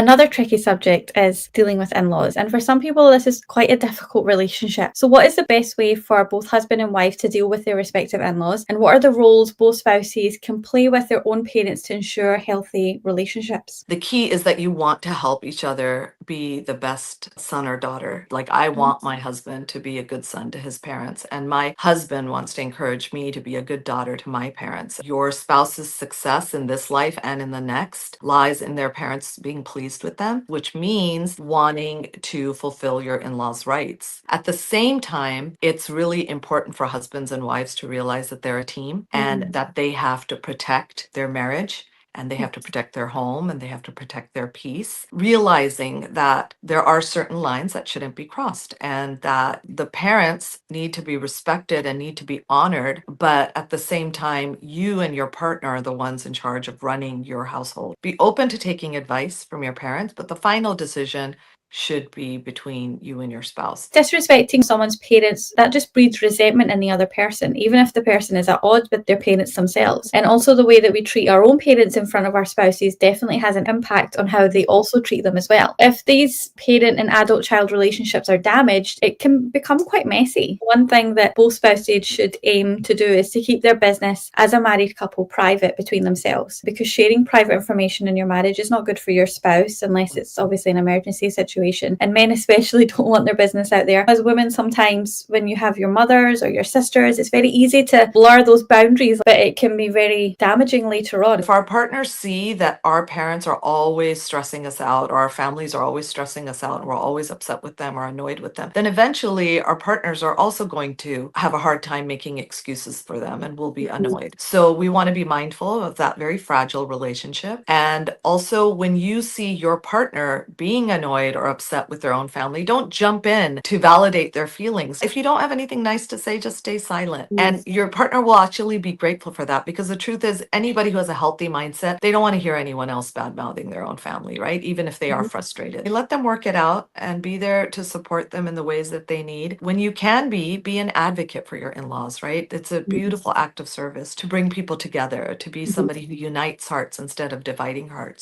Another tricky subject is dealing with in laws, and for some people, this is quite a difficult relationship. So, what is the best way for both husband and wife to deal with their respective in laws, and what are the roles both spouses can play with their own parents to ensure healthy relationships? The key is that you want to help each other be the best son or daughter. Like, I Mhm. want my husband to be a good son to his parents, and my husband wants to encourage me to be a good daughter to my parents. Your spouse's success in this life and in the next lies in their parents being pleased with them, which means wanting to fulfill your in law's rights. At the same time, it's really important for husbands and wives to realize that they're a team and Mm. that they have to protect their marriage and they have to protect their home and they have to protect their peace, realizing that there are certain lines that shouldn't be crossed and that the parents need to be respected and need to be honored. But at the same time, you and your partner are the ones in charge of running your household. Be open to taking advice from your parents, but the final decision should be between you and your spouse. Disrespecting someone's parents, that just breeds resentment in the other person, even if the person is at odds with their parents themselves. And also, the way that we treat our own parents in front of our spouses definitely has an impact on how they also treat them as well. If these parent and adult child relationships are damaged, it can become quite messy. One thing that both spouses should aim to do is to keep their business as a married couple private between themselves, because sharing private information in your marriage is not good for your spouse unless it's obviously an emergency situation. And men, especially, don't want their business out there. As women, sometimes when you have your mothers or your sisters, it's very easy to blur those boundaries, but it can be very damaging later on. If our partners see that our parents are always stressing us out, or our families are always stressing us out, and we're always upset with them or annoyed with them, then eventually our partners are also going to have a hard time making excuses for them and will be annoyed. So we want to be mindful of that very fragile relationship. And also, when you see your partner being annoyed or upset with their own family, don't jump in to validate their feelings. If you don't have anything nice to say, just stay silent. And your partner will actually be grateful for that, because the truth is, anybody who has a healthy mindset, they don't want to hear anyone else bad mouthing their own family, right? Even if they are frustrated. Let them work it out and be there to support them in the ways that they need. When you can be an advocate for your in laws, right? It's a beautiful act of service to bring people together, to be somebody who unites hearts instead of dividing hearts.